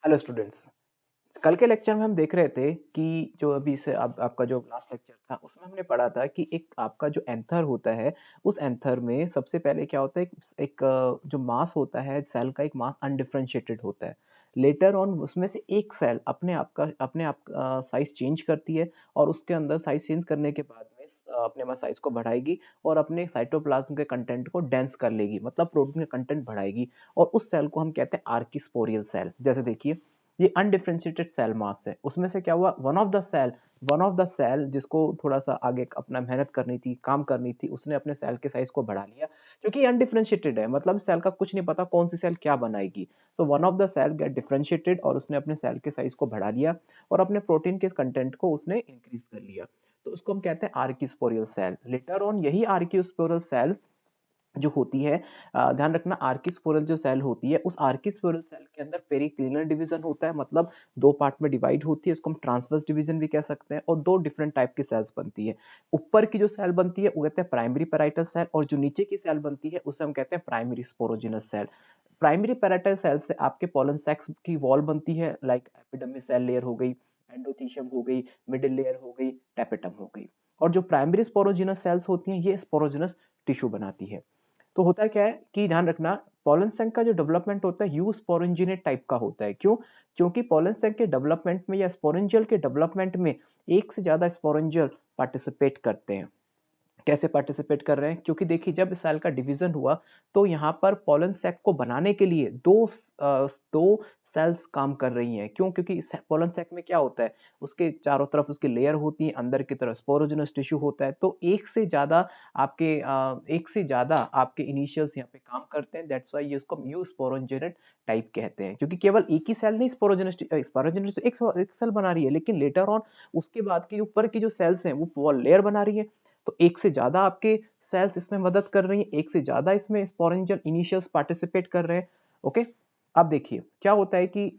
Hello students. कल के lecture में हम देख रहे थे कि जो अभी से आपका जो लास्ट लेक्चर था उसमें हमने पढ़ा था कि एक आपका जो एंथर होता है उस एंथर में सबसे पहले क्या होता है जो मास होता है सेल का एक मास अनडिफरेंशिएटेड होता है। लेटर ऑन उसमें से एक सेल अपने आप साइज चेंज करती है और उसके अंदर साइज चेंज करने के बाद में अपने में साइज को बढ़ाएगी और अपने साइटोप्लाज्म के कंटेंट को डेंस कर लेगी, मतलब प्रोटीन का कंटेंट बढ़ाएगी और उस सेल को हम कहते हैं आर्किस्पोरियल सेल। जैसे देखिए ये अनडिफरेंशिएटेड सेल मास है, उसमें से क्या हुआ, वन ऑफ द सेल जिसको थोड़ा सा आगे अपना मेहनत करनी थी, काम करनी थी, उसने अपने सेल के साइज को बढ़ा लिया क्योंकि अनडिफरेंशिएटेड है, मतलब सेल का कुछ नहीं पता कौन सी सेल क्या बनाएगी। So one of the cell get differentiated और उसने अपने सेल के साइज को बढ़ा लिया और अपने प्रोटीन के कंटेंट को उसने इंक्रीज कर लिया। तो उसको हम कहते हैं आर्किस्पोरियल सेल। लेटर ऑन यही आर्किस्पोरियल सेल जो होती है, ध्यान रखना, आर्किस्पोरल जो सेल होती है उस आर्किस्पोरल सेल के अंदर पेरिक्लिनल डिवीजन होता है, मतलब दो पार्ट में डिवाइड होती है, इसको हम ट्रांसवर्स डिवीजन भी कह सकते हैं और दो डिफरेंट टाइप की सेल्स बनती है। ऊपर की जो सेल बनती है वो कहते हैं प्राइमरी पैराइटल सेल और जो नीचे की सेल बनती है उसे हम कहते हैं primary sporogenous cell. Primary parietal cell से आपके पोलन सेक्स की वॉल बनती है, लाइक एपिडर्मिस सेल लेयर हो गई, एंडोथीशियम हो गई, मिडिल लेयर हो गई, टेपेटम हो गई। और जो प्राइमरी स्पोरोजिनस सेल्स होती हैं ये स्पोरोजिनस टिश्यू बनाती है। तो होता क्या है कि ध्यान रखना, पोलन सेक का जो डेवलपमेंट होता है यू स्पोरेंजिनेट टाइप का होता है। क्यों? क्योंकि पोलन सेक के डेवलपमेंट में या स्पोरेंजियल के डेवलपमेंट में एक से ज्यादा स्पोरेंजियल पार्टिसिपेट करते हैं। कैसे पार्टिसिपेट कर रहे हैं? क्योंकि देखिए जब सेल का डिवीजन हुआ तो यहाँ पर पोलन सैक को बनाने के लिए दो सेल्स काम कर रही हैं। क्यों? क्योंकि पोलन सैक में क्या होता है, उसके चारों तरफ उसकी लेयर होती है, अंदर की तरफ स्पोरोजिनस टिश्यू होता है, तो एक से ज्यादा आपके इनिशियल्स यहाँ पे काम करते हैं। दैट्स व्हाई ये उसको म्यू स्पोरोजेनेट टाइप कहते हैं, क्योंकि केवल एक ही सेल नहीं स्पोरोजिनस स्पोरोजिनस एक सेल बना रही है, लेकिन लेटर ऑन उसके बाद के ऊपर की जो सेल्स हैं वो लेयर बना रही है। तो एक से ज्यादा आपके सेल्स इसमें मदद कर रही हैं, एक से ज्यादा इसमें स्पोरेंजियल इनिशियल्स पार्टिसिपेट कर रहे हैं। ओके, अब देखिए क्या होता है कि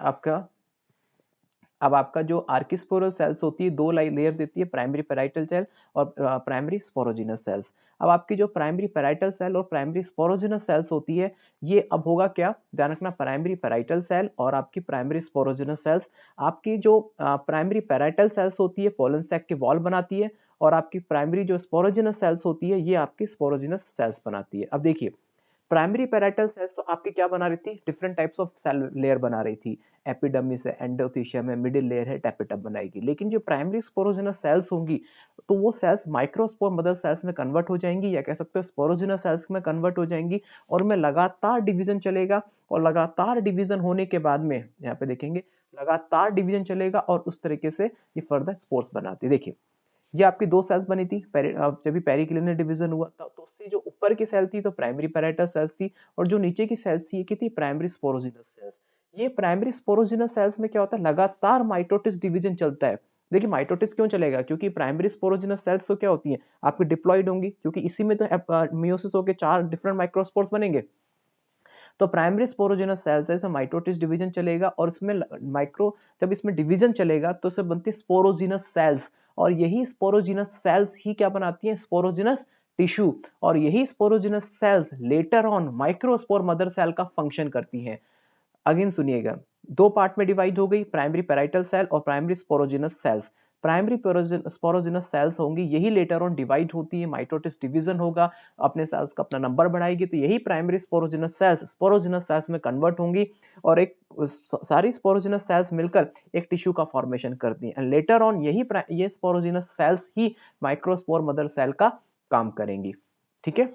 आपका जो आर्किस्पोरल सेल्स होती है दो लेयर देती है, प्राइमरी पैराइटल सेल और प्राइमरी स्पोरोजिनस सेल्स। अब आपकी जो प्राइमरी पैराइटल सेल और प्राइमरी स्पोरोजिनस सेल्स होती है, ये अब होगा क्या, ध्यान रखना, प्राइमरी पैराइटल सेल और आपकी प्राइमरी स्पोरोजिनस सेल्स। आपकी जो प्राइमरी पैराइटल सेल्स होती है पोलन सैक के वॉल बनाती है और आपकी प्राइमरी जो स्पोरोजिनस सेल्स होती है ये आपकी स्पोरोजिनस सेल्स बनाती है। अब देखिए प्राइमरी पैराइटल सेल्स तो आपकी क्या बना रही थी, different types of cell layer बना रही थी, एपिडर्मिस है, एंडोथीशियम है, मिडिल लेयर है, टेपेटम बनाएगी। लेकिन जो प्राइमरी स्पोरोजिनस सेल्स होंगी तो वो सेल्स माइक्रोस्पोर मदर सेल्स में कन्वर्ट हो जाएंगी, या कह सकते हो स्पोरोजिनस सेल्स में कन्वर्ट हो जाएंगी और उनमें लगातार डिवीजन चलेगा। और लगातार डिवीजन होने के बाद में यहाँ पे देखेंगे लगातार डिवीजन चलेगा और उस तरीके से ये फर्दर स्पोर्स बनाती है। देखिए ये आपकी दो सेल्स बनी थी जब भी पेरिक्लिनल डिवीजन हुआ था, तो उससे जो ऊपर की सेल थी तो प्राइमरी पैराइटल सेल्स थी और जो नीचे की सेल्स थी ये थी प्राइमरी स्पोरोजिनस सेल्स। ये प्राइमरी स्पोरोजिनस सेल्स में क्या होता है, लगातार माइटोटिस डिवीजन चलता है। देखिए माइटोटिस क्यों चलेगा, क्योंकि प्राइमरी स्पोरोजिनस सेल्स तो क्या होती है आपकी डिप्लॉइड होंगी, क्योंकि इसी में तो मियोसिस होकर चार डिफरेंट माइक्रोस्पोर्स बनेंगे। तो प्राइमरी स्पोरोजिनस सेल्स है, इसमें माइटोटिस डिवीजन चलेगा और इसमें माइक्रो जब इसमें डिवीजन चलेगा तो इससे बनती है स्पोरोजिनस सेल्स और यही स्पोरोजिनस सेल्स ही क्या बनाती हैं, स्पोरोजिनस टिश्यू। और यही sporogenous cells later on microspore mother cell का फंक्शन करती हैं। अगेन सुनिएगा, दो पार्ट में डिवाइड हो गई, प्राइमरी पैराइटल सेल और primary sporogenous sales. Primary sporogenous sales होंगी, यही लेटर ऑन डिवाइड होती है, माइटोटिस डिवीजन होगा, अपने सेल्स का अपना नंबर बढ़ाएगी, तो यही प्राइमरी स्पोरोजिनस सेल्स में कन्वर्ट होंगी और एक सारी स्पोरोजिनस सेल्स मिलकर एक टिश्यू का फॉर्मेशन करती हैं। लेटर ऑन ये स्पोरोजिनस सेल्स ही माइक्रोस्पोर मदर सेल का काम करेंगी। ठीक है,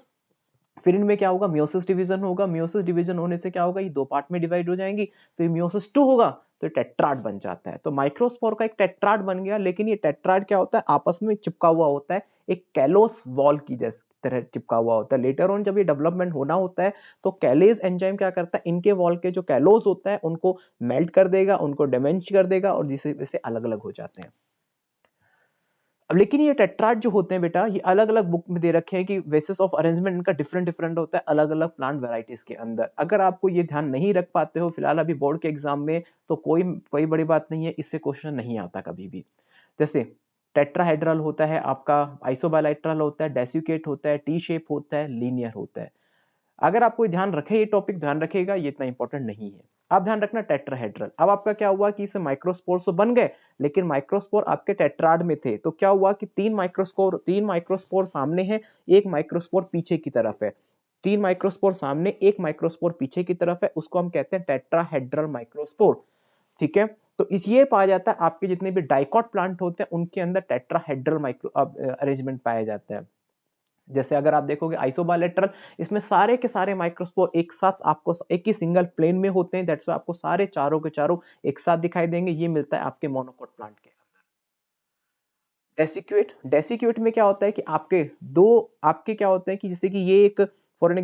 फिर इनमें क्या होगा, मियोसिस डिवीजन होगा, मियोसिस डिवीजन होने से क्या होगा, ये दो पार्ट में डिवाइड हो जाएंगी, फिर मियोसिस 2 होगा तो टेट्राड बन जाता है। तो माइक्रोस्पोर का एक टेट्राड बन गया, लेकिन ये टेट्राड क्या होता है, आपस में चिपका हुआ होता है, एक कैलोस वॉल की जैसी तरह चिपका हुआ होता है। लेटर ऑन जब ये डेवलपमेंट होना होता है तो कैलेज एंजाइम क्या करता है, इनके वॉल के जो कैलोस होता है उनको मेल्ट कर देगा, उनको डैमेज कर देगा और जिससे वैसे अलग अलग हो जाते हैं। अब लेकिन ये टेट्राड जो होते हैं बेटा, ये अलग अलग बुक में दे रखे हैं कि बेसिस ऑफ अरेंजमेंट इनका डिफरेंट डिफरेंट होता है अलग अलग प्लांट वेराइटीज के अंदर। अगर आपको ये ध्यान नहीं रख पाते हो फिलहाल अभी बोर्ड के एग्जाम में, तो कोई कोई बड़ी बात नहीं है, इससे क्वेश्चन नहीं आता कभी भी। जैसे टेट्राहेड्रल होता है आपका, आइसोबाइलेट्रल होता है, डेसिकेट होता है, टी शेप होता है, लीनियर होता है। अगर आपको ध्यान रखे, ये टॉपिक ध्यान रखेगा, ये इतना इंपॉर्टेंट नहीं है। आप ध्यान रखना टेट्राहेड्रल। अब आपका क्या हुआ कि इससे माइक्रोस्पोर तो बन गए, लेकिन माइक्रोस्पोर आपके टेट्राड में थे, तो क्या हुआ कि तीन माइक्रोस्पोर सामने है, एक माइक्रोस्पोर पीछे की तरफ है। तीन माइक्रोस्पोर सामने, एक माइक्रोस्पोर पीछे की तरफ है, उसको हम कहते हैं टेट्राहेड्रल माइक्रोस्पोर। ठीक है, तो इस ये पाया जाता है आपके जितने भी डाइकॉट प्लांट होते हैं उनके अंदर टेट्राहेड्रल माइक्रो अरेंजमेंट पाया जाता है। जैसे अगर आप देखोगे आइसोबायलैटरल, इसमें सारे के सारे माइक्रोस्पोर एक साथ आपको एक ही सिंगल प्लेन में होते हैं, दैट्स व्हाई आपको सारे चारों के चारों एक साथ दिखाई देंगे। ये मिलता है आपके मोनोकोट प्लांट के अंदर। डेसिक्यूट में क्या होता है कि आपके क्या होते हैं कि जैसे कि ये एक फॉर एन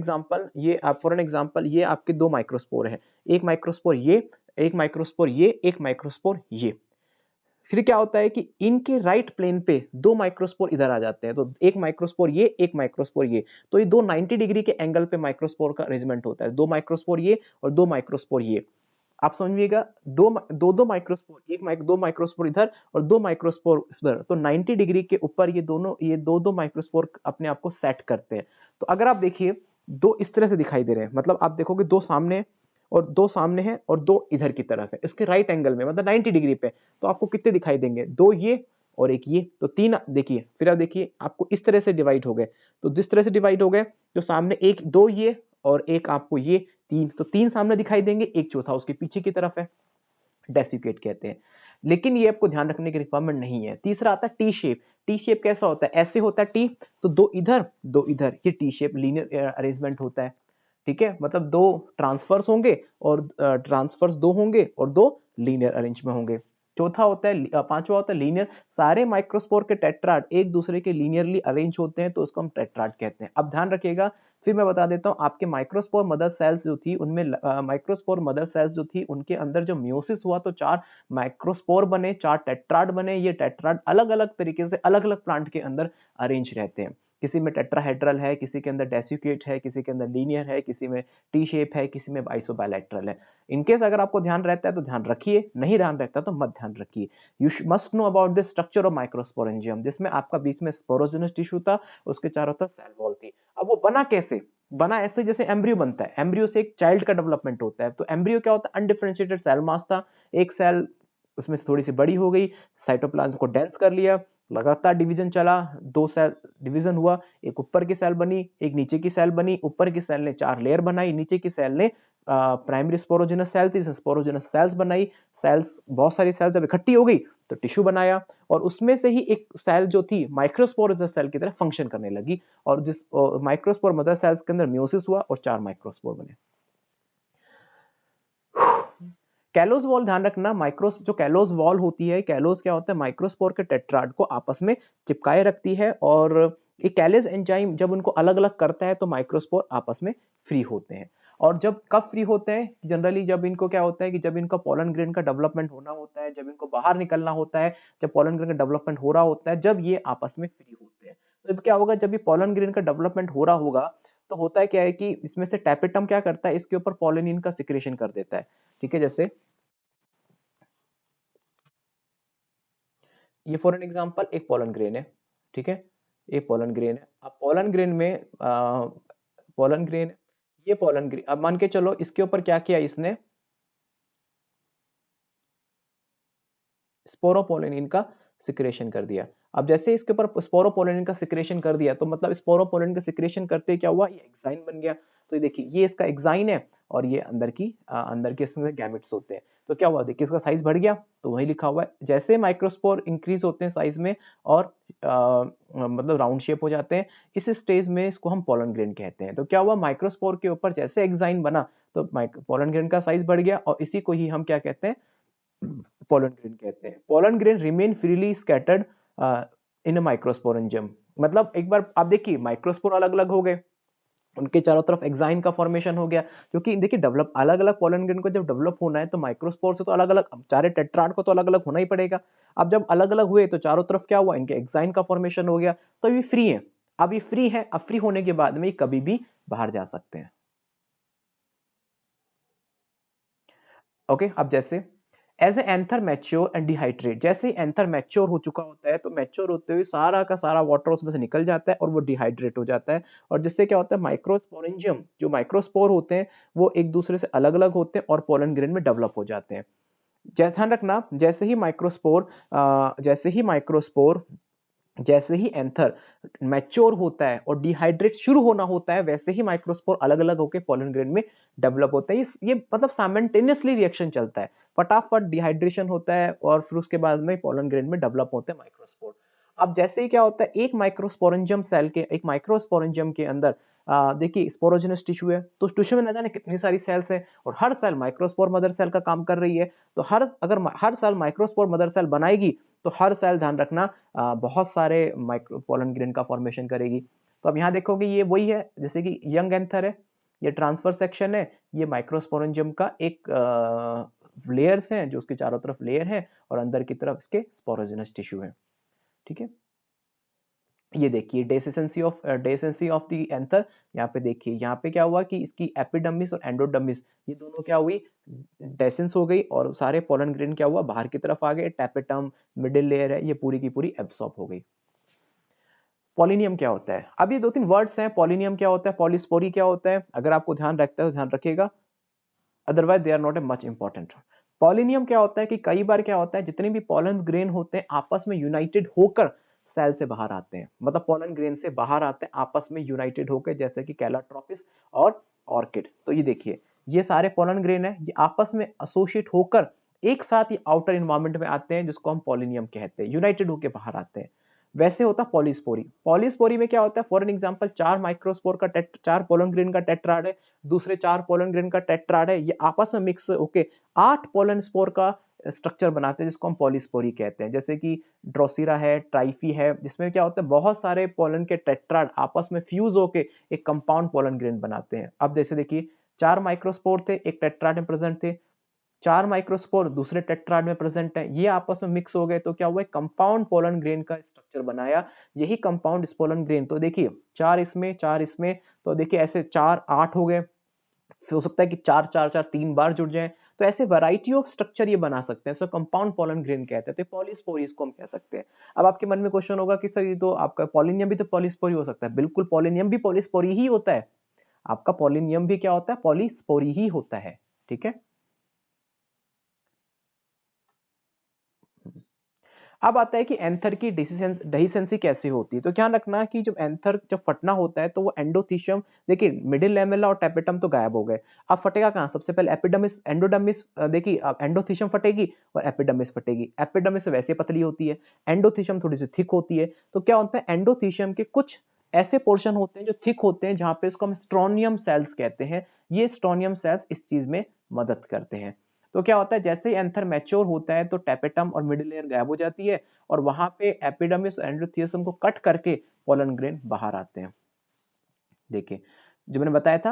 एग्जांपल ये आपके दो माइक्रोस्पोर है, एक माइक्रोस्पोर ये, एक माइक्रोस्पोर ये, एक माइक्रोस्पोर ये। फिर क्या होता है कि इनके राइट प्लेन पे दो माइक्रोस्पोर इधर आ जाते हैं, तो एक माइक्रोस्पोर ये, एक माइक्रोस्पोर ये, तो ये दो 90 डिग्री के एंगल पे माइक्रोस्पोर का अरेंजमेंट होता है, दो माइक्रोस्पोर ये और दो माइक्रोस्पोर ये। आप समझिएगा, दो माइक्रोस्पोर, दो माइक्रोस्पोर इधर और दो माइक्रोस्पोर इधर, तो 90 डिग्री के ऊपर ये दो माइक्रोस्पोर अपने आप को सेट करते हैं। तो अगर आप देखिए दो इस तरह से दिखाई दे रहे हैं, मतलब आप देखोगे दो सामने हैं और दो इधर की तरफ है, इसके राइट एंगल में मतलब 90 डिग्री पे, तो आपको कितने दिखाई देंगे, दो ये और एक ये, तो तीन देखिए, फिर आप देखिए आपको इस तरह से डिवाइड हो गए, तो जिस तरह से डिवाइड हो गए, जो सामने एक दो ये और एक आपको ये तीन, तो तीन सामने दिखाई देंगे, एक चौथा उसके पीछे की तरफ है, डेसिकेट कहते हैं। लेकिन ये आपको ध्यान रखने की रिक्वायरमेंट नहीं है। तीसरा आता है टी शेप। टी शेप कैसा होता है, ऐसे होता है टी, तो दो इधर दो इधर, ये टी शेप लीनियर अरेंजमेंट होता है। ठीक है, मतलब दो ट्रांसफर्स होंगे और ट्रांसफर्स दो होंगे और दो लीनियर अरेंज में होंगे। चौथा होता है पांचवा होता है लीनियर। सारे माइक्रोस्पोर के टेट्राड एक दूसरे के लीनियरली अरेंज होते हैं, तो उसको हम टेट्राड कहते हैं। अब ध्यान रखिएगा, फिर मैं बता देता हूं, आपके माइक्रोस्पोर मदर सेल्स जो थी उनमें माइक्रोस्पोर मदर सेल्स जो थी उनके अंदर जो म्यूसिस हुआ तो चार माइक्रोस्पोर बने, चार टेट्राड बने। ये टेट्राड अलग अलग तरीके से अलग अलग प्लांट के अंदर अरेंज रहते हैं। किसी में टेट्राहेड्रल है, किसी के अंदर डेसिक्यूट है, किसी के अंदर लीनियर है, किसी में टी शेप है, किसी में आइसोबायलैटरल है। इनकेस अगर आपको ध्यान रहता है तो ध्यान रखिए, नहीं ध्यान रहता तो मत ध्यान रखिए। You must know about the structure of microsporangium, जिसमें आपका बीच में स्पोरोजेनस टिश्यू था, उसके चारों तरफ सेल वॉल थी। अब वो बना कैसे, बना ऐसे जैसे एम्ब्रियो बनता है, एम्ब्रियो से एक चाइल्ड का डेवलपमेंट होता है। तो एम्ब्रियो क्या होता है, अनडिफरेंशिएटेड सेल मास था, एक सेल उसमें से थोड़ी सी बड़ी हो गई, साइटोप्लाज्म को डेंस कर लिया, लगातार डिवीजन चला, दो सेल डिवीजन हुआ, एक ऊपर की सेल बनी, एक नीचे की सेल बनी, ऊपर की सेल ने चार लेयर बनाई, नीचे की सेल ने प्राइमरी स्पोरोजेनस सेल थी, स्पोरोजेनस सेल्स बनाई, सेल्स बहुत सारी सेल्स जब इकट्ठी हो गई तो टिश्यू बनाया, और उसमें से ही एक सेल जो थी माइक्रोस्पोर सेल की तरह फंक्शन करने लगी, और जिस माइक्रोस्पोर मदर सेल्स के अंदर म्यूसिस हुआ और चार माइक्रोस्पोर बने। कैलोस वॉल ध्यान रखना, माइक्रोस जो कैलोस वॉल होती है, कैलोस क्या होता है, माइक्रोस्पोर के टेट्राड को आपस में चिपकाए रखती है, और ये कैलेज एंजाइम जब उनको अलग अलग करता है तो माइक्रोस्पोर आपस में फ्री होते हैं। और जब कब फ्री होते हैं, जनरली जब इनको क्या होता है कि जब इनका पोलन ग्रेन का डेवलपमेंट होना होता है, जब इनको बाहर निकलना होता है, जब पोलन ग्रेन का डेवलपमेंट हो रहा होता है, जब ये आपस में फ्री होते हैं। तो क्या होगा, जब ये पोलन ग्रेन का डेवलपमेंट हो रहा होगा तो होता है क्या है कि इसमें से टैपेटम क्या करता है, इसके ऊपर पोलिनिन का सिक्रेशन कर देता है। ठीक है, जैसे ये फॉर एन एग्जांपल एक पोलन ग्रेन है। ठीक है, एक पोलन ग्रेन है। अब पोलन ग्रेन में पोलन ग्रेन, ये पोलन ग्रेन, अब मान के चलो इसके ऊपर क्या किया इसने, स्पोरोपोलिनिन का सिक्रेशन कर दिया। अब जैसे इसके ऊपर स्पोरोपोलिनिन का सिक्रेशन कर दिया तो मतलब स्पोरोपोलिनिन का सिक्रेशन करते क्या हुआ, ये एक्साइन बन गया। तो ये देखिए ये इसका एक्साइन है और ये अंदर के इसमें गैमेट्स होते हैं। तो क्या हुआ, देखिए इसका साइज बढ़ गया, तो वही लिखा हुआ है, जैसे माइक्रोस्पोर इंक्रीज होते हैं साइज में और मतलब राउंड शेप हो जाते हैं, इस स्टेज में इसको हम पोलन ग्रेन कहते हैं। तो क्या हुआ, माइक्रोस्पोर के ऊपर जैसे एक्साइन बना तो पोलन ग्रेन का साइज बढ़ गया, और इसी को ही हम क्या कहते हैं, पोलन ग्रेन कहते हैं। Pollen grain remain freely scattered इन माइक्रोस्पोरेंजियम। मतलब एक बार आप देखिए माइक्रोस्पोर अलग अलग हो गए, उनके चारों तरफ एक्साइन का फॉर्मेशन हो गया, क्योंकि देखिए डेवलप अलग अलग पोलन ग्रेन को जब डेवलप होना है तो माइक्रोस्पोर से तो अलग अलग चारे टेट्राड को तो अलग अलग होना ही पड़ेगा। अब जब अलग अलग हुए तो चारों तरफ क्या हुआ, इनके एक्साइन का फॉर्मेशन हो गया, तो ये फ्री है। अब ये फ्री है, अब फ्री होने के बाद में ये कभी भी बाहर जा सकते हैं। ओके, अब जैसे as a anther mature and dehydrate, जैसे ही एंथर मैच्योर हो चुका होता है तो मैच्योर होते हुए सारा का सारा वाटर उसमें से निकल जाता है और वो डिहाइड्रेट हो जाता है, और जिससे क्या होता है माइक्रोस्पोरेंजियम, जो माइक्रोस्पोर होते हैं वो एक दूसरे से अलग अलग होते हैं और पोलन ग्रेन में डेवलप हो जाते हैं। ध्यान रखना, जैसे ही एंथर मैच्योर होता है और डिहाइड्रेट शुरू होना होता है, वैसे ही माइक्रोस्पोर अलग अलग होकर पोलन ग्रेन में डेवलप होता है। ये मतलब साइमल्टेनियसली रिएक्शन चलता है, फटाफट डिहाइड्रेशन होता है और फिर उसके बाद में पोलन ग्रेन में डेवलप होते हैं माइक्रोस्पोर। अब जैसे ही क्या होता है, एक माइक्रोस्पोरेंजियम के अंदर देखिए स्पोरोजेनस टिश्यू है, तो उस टिश्यू में न जाने कितनी सारी सेल्स है और हर सेल माइक्रोस्पोर मदर सेल का काम कर रही है। तो अगर हर सेल माइक्रोस्पोर मदर सेल बनाएगी तो हर सेल, ध्यान रखना, बहुत सारे माइक्रो पोलन ग्रेन का फॉर्मेशन करेगी। तो अब यहाँ देखोगे ये वही है, जैसे कि यंग एंथर है, ये ट्रांसफर सेक्शन है, ये माइक्रोस्पोरेंजियम का एक लेयर्स हैं जो उसके चारों तरफ लेयर है और अंदर की तरफ इसके स्पोरोजेनस टिश्यू है। ठीक है, ये देखिए डेसेंसी ऑफ द एंथर। यहाँ पे देखिए, यहाँ पे क्या हुआ कि इसकी एपिडर्मिस और एंडोडर्मिस ये दोनों क्या हुई, डेसेंस हो गई और सारे पोलन ग्रेन क्या हुआ, बाहर की तरफ आ गए। टैपेटम मिडिल लेयर है, ये पूरी की पूरी एब्सॉर्ब हो गई। पॉलिनियम क्या होता है, अब ये दो तीन वर्ड्स हैं। पॉलिनियम क्या होता है, पॉलीस्पोरी क्या होता है, अगर आपको ध्यान रखता है तो ध्यान रखिएगा, otherwise they are not a much important. पॉलिनियम क्या होता है कि कई बार क्या होता है, जितने भी पॉलन ग्रेन होते हैं आपस में यूनाइटेड होकर सेल से बाहर आते हैं, मतलब पॉलन ग्रेन से बाहर आते हैं आपस में यूनाइटेड होकर, जैसे कि कैलाट्रोपिस और ऑर्किड। तो ये देखिए, ये सारे पॉलन ग्रेन है, ये आपस में एसोसिएट होकर एक साथ ही आउटर इन्वायरमेंट में आते हैं, जिसको हम पॉलिनियम कहते हैं, यूनाइटेड होकर बाहर आते हैं। वैसे होता पॉलीस्पोरी। पॉलीस्पोरी में क्या होता है, फॉर एन एग्जांपल चार पोलन ग्रेन का टेट्राड है, दूसरे चार पोलन ग्रेन का टेट्राड है, ये आपस में मिक्स होके 8 पोलन स्पोर का स्ट्रक्चर बनाते हैं, जिसको हम पॉलीस्पोरी कहते हैं। जैसे कि ड्रोसिरा है, ट्राइफी है, जिसमें क्या होता है बहुत सारे पोलन के टेट्राड आपस में फ्यूज होके एक कंपाउंड पोलन ग्रेन बनाते हैं। अब जैसे देखिए, 4 माइक्रोस्पोर थे, एक टेट्राड में प्रेजेंट थे, 4 माइक्रोस्पोर दूसरे टेट्राड में प्रेजेंट है, ये आपस में मिक्स हो गए तो क्या हुआ, कंपाउंड पोलन ग्रेन का स्ट्रक्चर बनाया। यही कंपाउंड पोलन ग्रेन, तो देखिए 4 इसमें, तो देखिए ऐसे 4 8 हो गए, हो सकता है कि 4 4 4 3 बार जुड़ जाएं, तो ऐसे वैरायटी ऑफ स्ट्रक्चर ये बना सकते हैं, सो कंपाउंड पोलन ग्रेन कहते हैं। तो पॉलीस्पोरी इसको हम कह सकते हैं। अब आपके मन में क्वेश्चन होगा कि सर ये तो आपका पॉलिनियम भी तो पॉलीस्पोरी हो सकता है। बिल्कुल, पॉलिनियम भी पॉलीस्पोरी ही होता है, आपका पॉलिनियम भी क्या होता है, पॉलीस्पोरी ही होता है। ठीक है, अब आता है कि एंथर की डेहिसेंसी कैसे होती है। तो ध्यान रखना कि जब एंथर जब फटना होता है तो वो एंडोथीशियम, देखिए मिडिल लेमेला और टैपेटम तो गायब हो गए, अब फटेगा कहां, सबसे पहले एपिडर्मिस एंडोडर्मिस। देखिए अब एंडोथीशियम फटेगी और एपिडर्मिस फटेगी। एपिडर्मिस वैसे पतली होती है, एंडोथीशियम थोड़ी सी थिक होती है। तो क्या होता है, एंडोथीशियम के कुछ ऐसे पोर्शन होते हैं जो थिक होते हैं, जहां पे इसको हम स्ट्रोनियम सेल्स कहते हैं। ये स्ट्रोनियम सेल्स इस चीज में मदद करते हैं। तो क्या होता है, जैसे ही एंथर मैच्योर होता है तो टैपेटम और मिडिल लेयर गायब हो जाती है और वहां पे एपिडर्मिस और एंडोथीशियम को कट करके पोलन ग्रेन बाहर आते हैं। देखिए जो मैंने बताया था,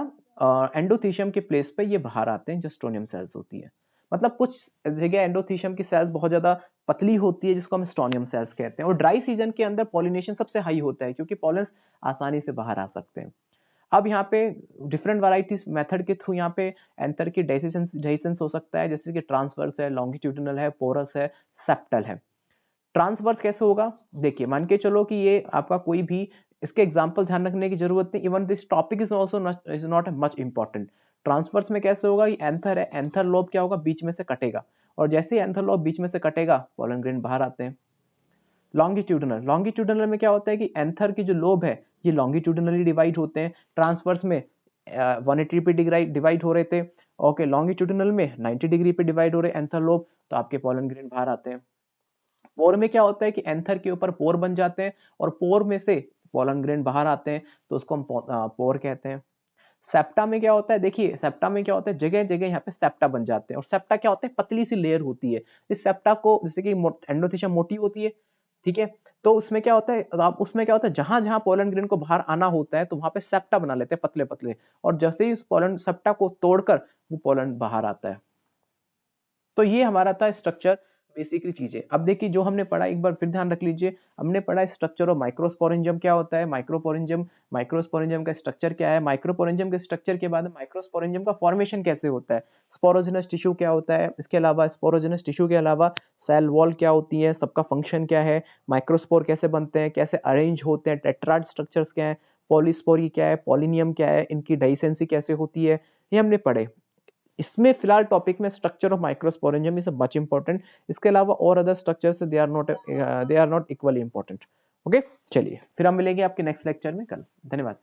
एंडोथीशियम के प्लेस पे ये बाहर आते हैं, जो स्ट्रोनियम सेल्स होती है। मतलब कुछ जगह एंडोथीशियम की सेल्स बहुत ज्यादा पतली होती है, जिसको हम स्ट्रोनियम सेल्स कहते हैं। और ड्राई सीजन के अंदर पॉलिनेशन सबसे हाई होता है, क्योंकि पॉलन्स आसानी से बाहर आ सकते हैं। अब यहाँ पे डिफरेंट वैरायटीज मेथड के थ्रू यहाँ पे एंथर की डेहिसेंस हो सकता है, जैसे कि ट्रांसवर्स है, लॉन्गिट्यूडिनल है, पोरस है, सेप्टल है। ट्रांसवर्स कैसे होगा, देखिए मान के चलो कि ये आपका कोई भी, इसके एग्जांपल ध्यान रखने की जरूरत नहीं, even this topic is also is not much important. Transverse में कैसे होगा, ये एंथर है, एंथर लोब क्या होगा, बीच में से कटेगा, और जैसे ही एंथर लोब बीच में से कटेगा पोलन ग्रेन बाहर आते हैं। लॉन्गिट्यूडिनल में क्या होता है कि एंथर की जो लोब है ये लॉन्गिट्यूडिनली डिवाइड होते हैं, ट्रांसवर्स में 180 पे डिवाइड हो रहे थे, ओके, लॉन्गिट्यूडिनल में 90 डिग्री पे डिवाइड हो रहे एंथर लोब, तो आपके पोलन ग्रेन बाहर आते हैं। पोर में क्या होता है कि एंथर के ऊपर पोर बन जाते हैं और पोर में से पोलन ग्रेन बाहर आते हैं, तो उसको हम पोर कहते हैं। सेप्टा में क्या होता है, देखिए सेप्टा में क्या होता है, जगह जगह यहाँ पे सेप्टा बन जाते हैं, और सेप्टा क्या होता है, पतली सी लेयर होती है। इस सेप्टा को, जैसे कि एंडोथीशियम मोटी होती है, ठीक है, तो उसमें क्या होता है, आप उसमें क्या होता है, जहां जहां पोलन ग्रेन को बाहर आना होता है तो वहां पे सेप्टा बना लेते हैं पतले पतले, और जैसे ही उस पोलन सेप्टा को तोड़कर वो पोलन बाहर आता है। तो ये हमारा था स्ट्रक्चर बेसिकली चीजें। अब देखिए जो हमने पढ़ा, एक बार फिर ध्यान रख लीजिए, हमने पढ़ा स्ट्रक्चर ऑफ माइक्रोस्पोरेंजियम क्या होता है, माइक्रोस्पोरेंजियम का स्ट्रक्चर क्या है, माइक्रोस्पोरेंजियम के स्ट्रक्चर के बाद माइक्रोस्पोरेंजियम का फॉर्मेशन कैसे होता है, स्पोरोजिनस टिश्यू क्या होता है, इसके अलावा स्पोरोजिनस टिश्यू के अलावा सेल वॉल क्या होती है, सबका फंक्शन क्या है, माइक्रोस्पोर कैसे बनते हैं, कैसे अरेंज होते हैं, टेट्राड स्ट्रक्चर्स क्या है, पॉलीस्पोरी क्या है, पॉलिनियम क्या है, इनकी डाइसेंसी कैसे होती है, ये हमने पढ़े। इसमें फिलहाल टॉपिक में structure of microsporangium is much important, इसके अलावा और other structures they are not equally important. Okay, चलिए फिर हम मिलेंगे आपके नेक्स्ट लेक्चर में कल। धन्यवाद।